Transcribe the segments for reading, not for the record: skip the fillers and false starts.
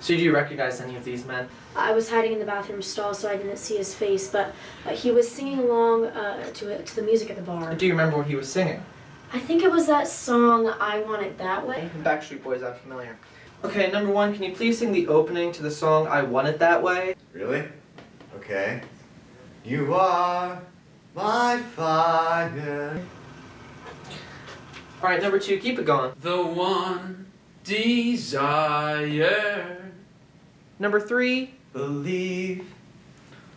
So do you recognize any of these men? I was hiding in the bathroom stall, so I didn't see his face, but he was singing along to the music at the bar. Do you remember what he was singing? I think it was that song, I Want It That Way. Backstreet Boys, I'm familiar. Okay, number one, can you please sing the opening to the song I Want It That Way? Really? Okay. You are my fire. Alright, number two, keep it going. The one desire. Number three. Believe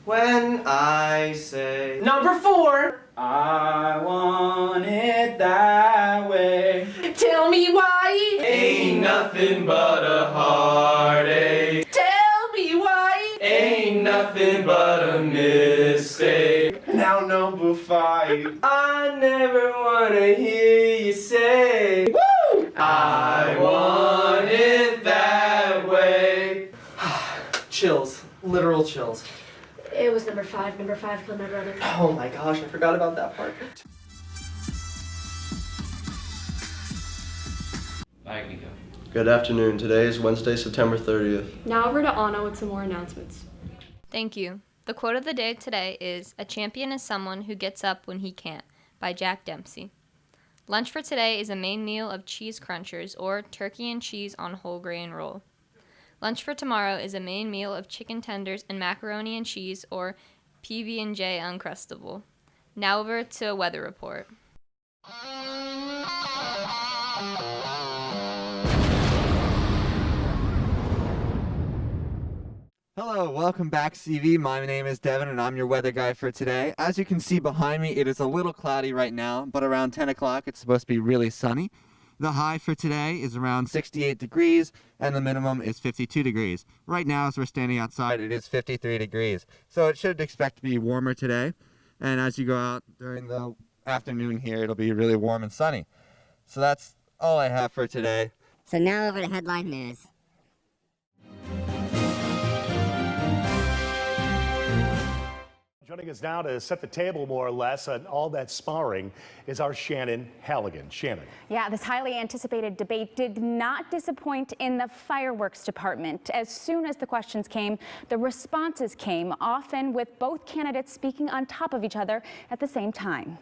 when I say. Number four. I want it that way. Tell me why. Ain't nothing but a heartache. Tell me why. Ain't nothing but a mistake. Now number 5. I never wanna hear you say, Woo! I want it that way. Chills. Literal chills. It was number 5. Number 5 killed my brother. Oh my gosh, I forgot about that part. Bye, Nico. Good afternoon. Today is Wednesday, September 30th. Now over to Anna with some more announcements. Thank you. The quote of the day today is, "A champion is someone who gets up when he can't," by Jack Dempsey. Lunch for today is a main meal of cheese crunchers or turkey and cheese on whole grain roll. Lunch for tomorrow is a main meal of chicken tenders and macaroni and cheese or PB&J Uncrustable. Now over to a weather report. Hello, welcome back, CV. My name is Devin, and I'm your weather guy for today. As you can see behind me, it is a little cloudy right now, but around 10 o'clock, it's supposed to be really sunny. The high for today is around 68 degrees, and the minimum is 52 degrees. Right now, as we're standing outside, it is 53 degrees. So it should expect to be warmer today, and as you go out during the afternoon here, it'll be really warm and sunny. So that's all I have for today. So now over to headline news. Joining us now to set the table more or less on all that sparring is our Shannon Halligan. Shannon. Yeah, this highly anticipated debate did not disappoint in the fireworks department. As soon as the questions came, the responses came, often with both candidates speaking on top of each other at the same time.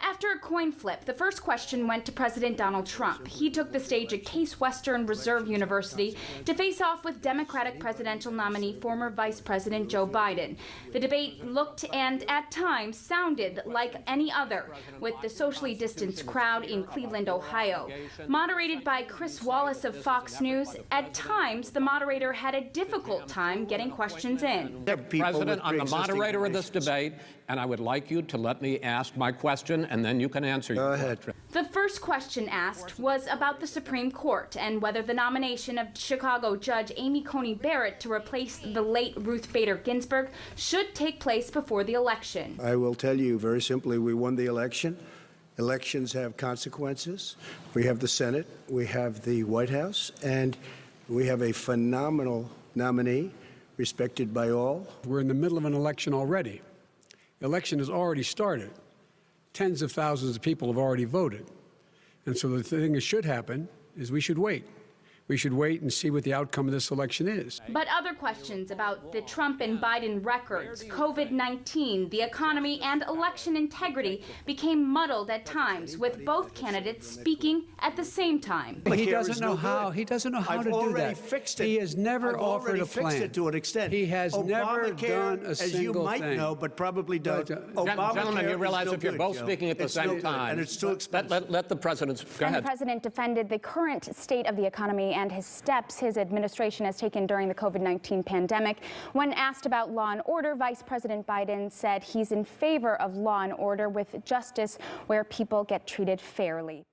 After a coin flip, the first question went to President Donald Trump. He took the stage at Case Western Reserve University to face off with Democratic presidential nominee former Vice President Joe Biden. The debate looked and at times sounded like any other, with the socially distanced crowd in Cleveland, Ohio. Moderated by Chris Wallace of Fox News, at times the moderator had a difficult time getting questions in. President, I'm the moderator of this debate, and I would like you to let me ask my question, and then you can answer. Go ahead. The first question asked was about the Supreme Court and whether the nomination of Chicago Judge Amy Coney Barrett to replace the late Ruth Bader Ginsburg should take place before the election. I will tell you very simply, we won the election. Elections have consequences. We have the Senate, we have the White House, and we have a phenomenal nominee, respected by all. We're in the middle of an election already. Election has already started. Tens of thousands of people have already voted. And so the thing that should happen is we should wait. We should wait and see what the outcome of this election is. But other questions about the Trump and Biden records, COVID-19, the economy, and election integrity became muddled at times, with both candidates speaking at the same time. He doesn't know how. He doesn't know how to do that. Fixed it. He has never offered a plan. Fixed it to an extent. He has never done a as single you might thing. know, but probably don't. Gentlemen, you realize if you're both speaking at the same time, and it's too expensive. let the president go ahead. The president defended the current state of the economy and his steps his administration has taken during the COVID-19 pandemic. When asked about law and order, Vice President Biden said he's in favor of law and order with justice where people get treated fairly.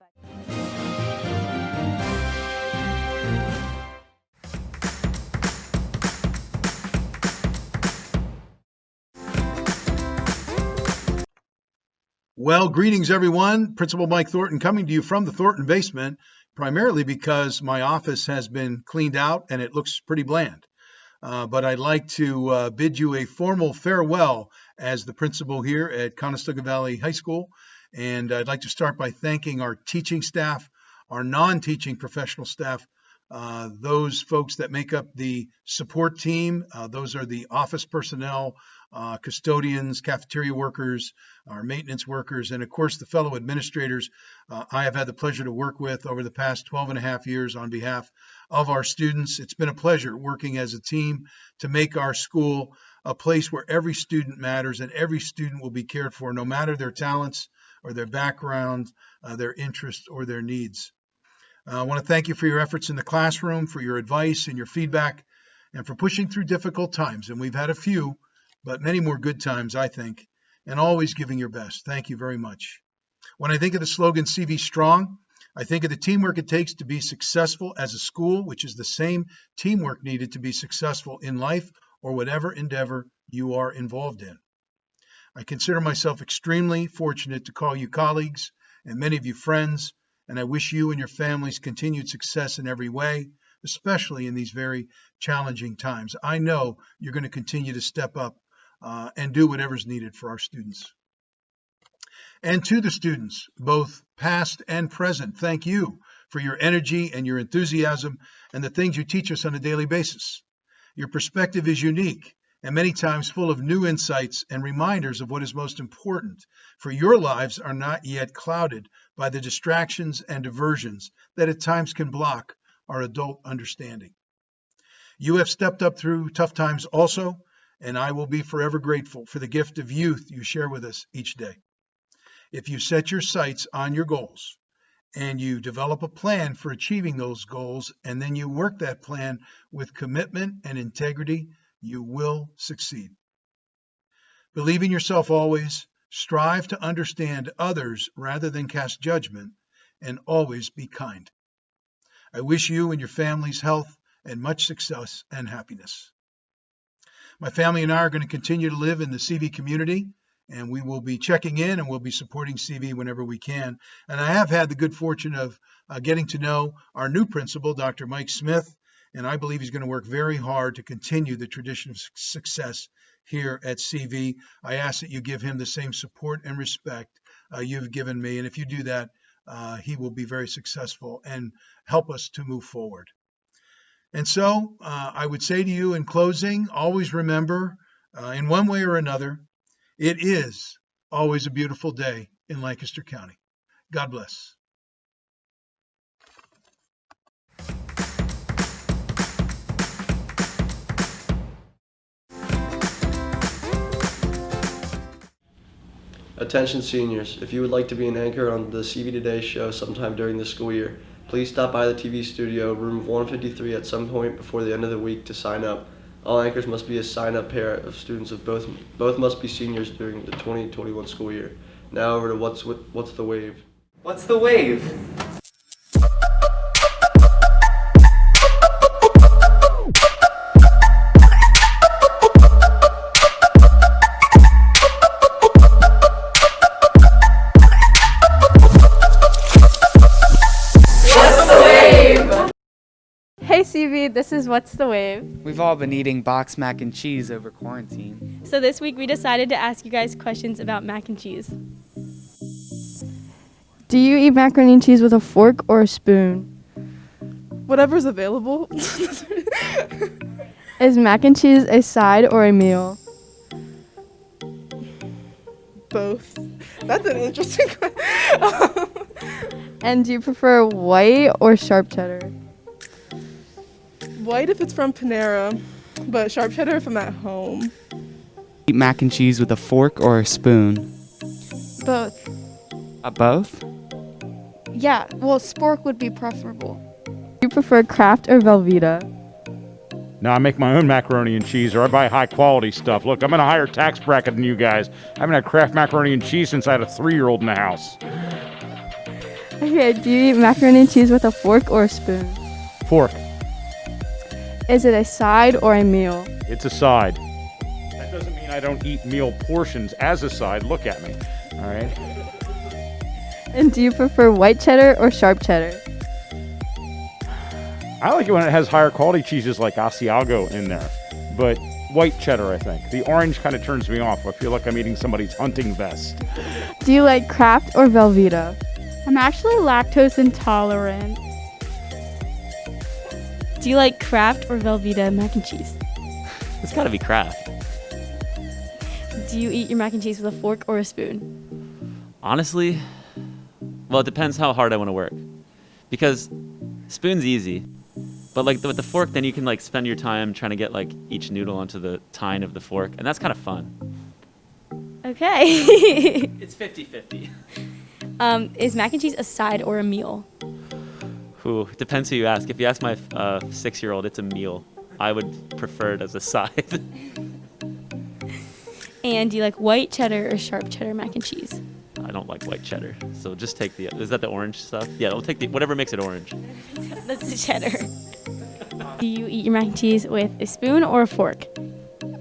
Well, greetings, everyone. Principal Mike Thornton coming to you from the Thornton basement, primarily because my office has been cleaned out and it looks pretty bland. But I'd like to bid you a formal farewell as the principal here at Conestoga Valley High School. And I'd like to start by thanking our teaching staff, our non-teaching professional staff, those folks that make up the support team. Those are the office personnel, custodians, cafeteria workers, our maintenance workers, and of course the fellow administrators I have had the pleasure to work with over the past 12 and a half years on behalf of our students. It's been a pleasure working as a team to make our school a place where every student matters and every student will be cared for, no matter their talents or their background, their interests or their needs. I want to thank you for your efforts in the classroom, for your advice and your feedback, and for pushing through difficult times. And we've had a few, but many more good times, I think, and always giving your best. Thank you very much. When I think of the slogan CV Strong, I think of the teamwork it takes to be successful as a school, which is the same teamwork needed to be successful in life or whatever endeavor you are involved in. I consider myself extremely fortunate to call you colleagues and many of you friends, and I wish you and your families continued success in every way, especially in these very challenging times. I know you're going to continue to step up and do whatever's needed for our students. And to the students, both past and present, thank you for your energy and your enthusiasm and the things you teach us on a daily basis. Your perspective is unique and many times full of new insights and reminders of what is most important, for your lives are not yet clouded by the distractions and diversions that at times can block our adult understanding. You have stepped up through tough times also, and I will be forever grateful for the gift of youth you share with us each day. If you set your sights on your goals and you develop a plan for achieving those goals, and then you work that plan with commitment and integrity, you will succeed. Believe in yourself always, strive to understand others rather than cast judgment, and always be kind. I wish you and your families health and much success and happiness. My family and I are going to continue to live in the CV community, and we will be checking in and we'll be supporting CV whenever we can. And I have had the good fortune of getting to know our new principal, Dr. Mike Smith, and I believe he's going to work very hard to continue the tradition of success here at CV. I ask that you give him the same support and respect you've given me, and if you do that, he will be very successful and help us to move forward. And so I would say to you in closing, always remember, in one way or another, it is always a beautiful day in Lancaster County. God bless. Attention seniors, if you would like to be an anchor on the CV Today show sometime during the school year, please stop by the TV studio, room 153 at some point before the end of the week to sign up. All anchors must be a sign-up pair of students of both must be seniors during the 2021 school year. Now over to What's the Wave? What's the wave? Hey CV, this is What's the Wave? We've all been eating box mac and cheese over quarantine. So this week we decided to ask you guys questions about mac and cheese. Do you eat macaroni and cheese with a fork or a spoon? Whatever's available. Is mac and cheese a side or a meal? Both. That's an interesting question. And do you prefer white or sharp cheddar? White if it's from Panera, but sharp cheddar if I'm at home. Eat mac and cheese with a fork or a spoon? Both. Both? Yeah, well, spork would be preferable. Do you prefer Kraft or Velveeta? No, I make my own macaroni and cheese, or I buy high quality stuff. Look, I'm in a higher tax bracket than you guys. I haven't had Kraft macaroni and cheese since I had a 3-year-old in the house. Okay, do you eat macaroni and cheese with a fork or a spoon? Fork. Is it a side or a meal? It's a side. That doesn't mean I don't eat meal portions as a side. Look at me. All right? And do you prefer white cheddar or sharp cheddar? I like it when it has higher quality cheeses like Asiago in there. But white cheddar, I think. The orange kind of turns me off. I feel like I'm eating somebody's hunting vest. Do you like Kraft or Velveeta? I'm actually lactose intolerant. Do you like Kraft or Velveeta mac and cheese? It's gotta be Kraft. Do you eat your mac and cheese with a fork or a spoon? Honestly, well, it depends how hard I want to work. Because spoon's easy, but like with the fork, then you can like spend your time trying to get like each noodle onto the tine of the fork, and that's kind of fun. Okay. It's 50-50. Is mac and cheese a side or a meal? Ooh, it depends who you ask. If you ask my 6-year-old, it's a meal. I would prefer it as a side. And do you like white cheddar or sharp cheddar mac and cheese? I don't like white cheddar, so just take the. Is that the orange stuff? Yeah, I'll take the whatever makes it orange. That's the cheddar. Do you eat your mac and cheese with a spoon or a fork?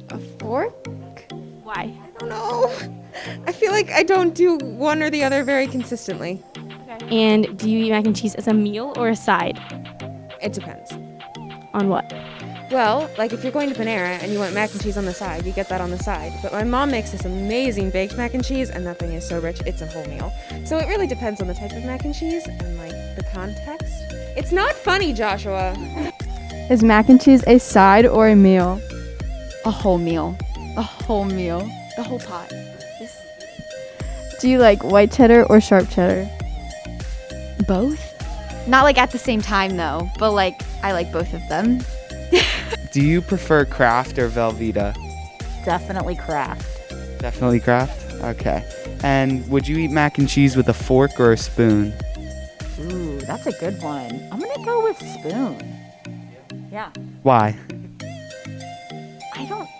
A fork? Why? I don't know. I feel like I don't do one or the other very consistently. And do you eat mac and cheese as a meal or a side? It depends. On what? Well, like if you're going to Panera and you want mac and cheese on the side, you get that on the side. But my mom makes this amazing baked mac and cheese, and that thing is so rich, it's a whole meal. So it really depends on the type of mac and cheese and like the context. It's not funny, Joshua. Is mac and cheese a side or a meal? A whole meal. A whole meal. The whole pot. Do you like white cheddar or sharp cheddar? Both? Not like at the same time though, but like I like both of them. Do you prefer Kraft or Velveeta? Definitely Kraft. Definitely Kraft? Okay. And would you eat mac and cheese with a fork or a spoon? Ooh, that's a good one. I'm gonna go with spoon. Yeah. Why?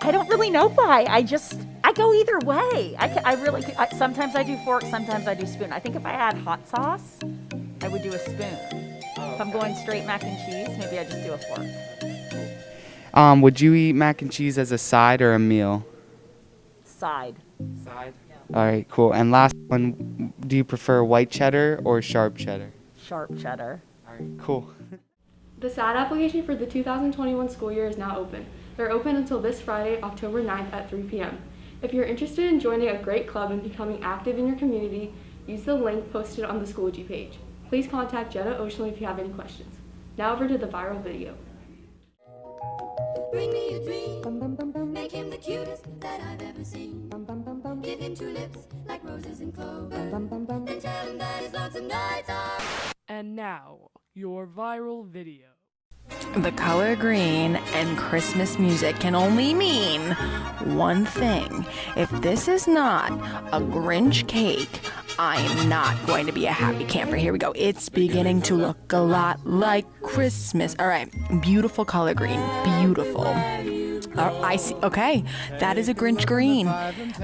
I don't really know why. I go either way. Sometimes I do fork, sometimes I do spoon. I think if I had hot sauce, I would do a spoon. If I'm going straight mac and cheese, maybe I just do a fork. Would you eat mac and cheese as a side or a meal? Side. Side? All right, cool. And last one, do you prefer white cheddar or sharp cheddar? Sharp cheddar. All right, cool. The SAD application for the 2021 school year is now open. They're open until this Friday, October 9th at 3 p.m. If you're interested in joining a great club and becoming active in your community, use the link posted on the Schoology page. Please contact Jenna Oceanly if you have any questions. Now over to the viral video. Bring me a dream, make him the cutest that I've ever seen. Give him 2 lips like roses and clover, and tell him that his lonesome nights are. And now, your viral video. The color green and Christmas music can only mean one thing. If this is not a Grinch cake, I am not going to be a happy camper. Here we go. It's beginning to look a lot like Christmas. All right, beautiful color green, beautiful. I see. Okay, that is a Grinch green,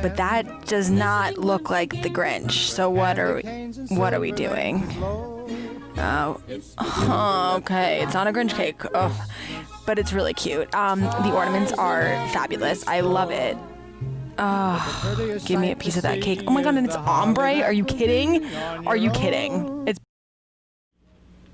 but that does not look like the Grinch. So what are we doing? Oh, okay, it's not a Grinch cake. Oh, but it's really cute. The ornaments are fabulous. I love it. Oh, give me a piece of that cake. Oh my god, and it's ombre? Are you kidding? Are you kidding? It's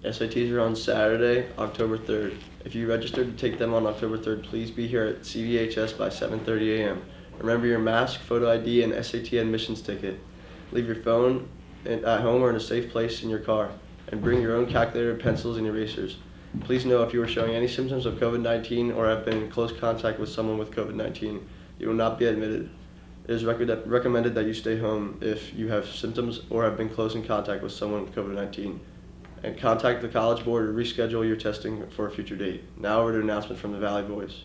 SATs are on Saturday, October 3rd. If you registered to take them on October 3rd, please be here at CVHS by 7:30 a.m. Remember your mask, photo ID, and SAT admissions ticket. Leave your phone at home or in a safe place in your car. And bring your own calculator, pencils, and erasers. Please know if you are showing any symptoms of COVID-19 or have been in close contact with someone with COVID-19, you will not be admitted. It is recommended that you stay home if you have symptoms or have been close in contact with someone with COVID-19. And contact the College Board to reschedule your testing for a future date. Now over to an announcement from the Valley Boys.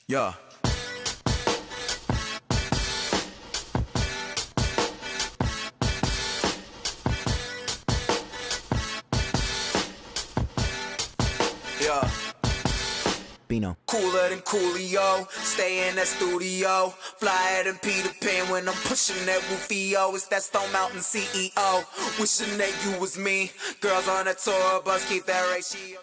Yeah. Bino. Cooler than Coolio, stay in that studio. Flyer than Peter Pan when I'm pushing that Rufio. It's that Stone Mountain CEO. Wishing that you was me. Girls on a tour bus, keep that ratio.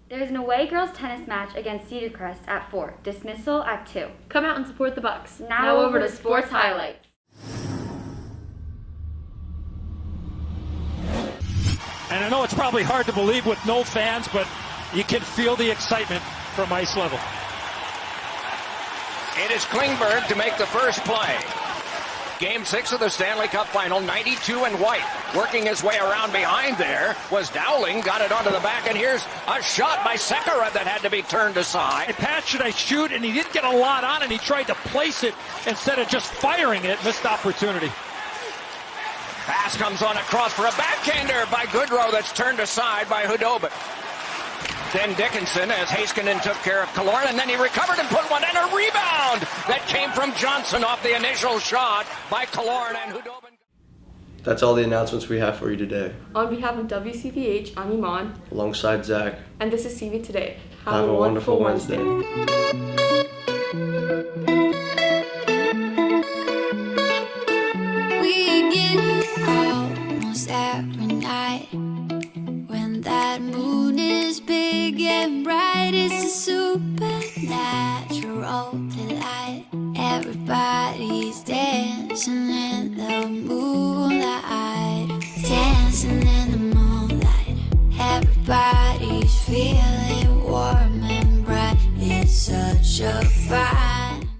There's an away girls tennis match against Cedar Crest at 4. Dismissal at 2. Come out and support the Bucks. Now over to sports highlights. And I know it's probably hard to believe with no fans, but you can feel the excitement from ice level. It is Klingberg to make the first play. Game 6 of the Stanley Cup Final, 92 and White. Working his way around behind there was Dowling, got it onto the back, and here's a shot by Sekera that had to be turned aside. Pastrnak shoot, and he didn't get a lot on it. He tried to place it instead of just firing it. Missed opportunity. Pass comes on across for a backhander by Goodrow that's turned aside by Hudobin. Then Dickinson as Heiskanen took care of Killorn, and then he recovered and put one in, a rebound that came from Johnson off the initial shot by Killorn and Hudobin. That's all the announcements we have for you today. On behalf of WCPH, I'm Iman. Alongside Zach. And this is CV Today. Have a wonderful Wednesday. We get almost every night when that moon is big and bright. It's a supernatural delight. Everybody's dancing in the moonlight, dancing in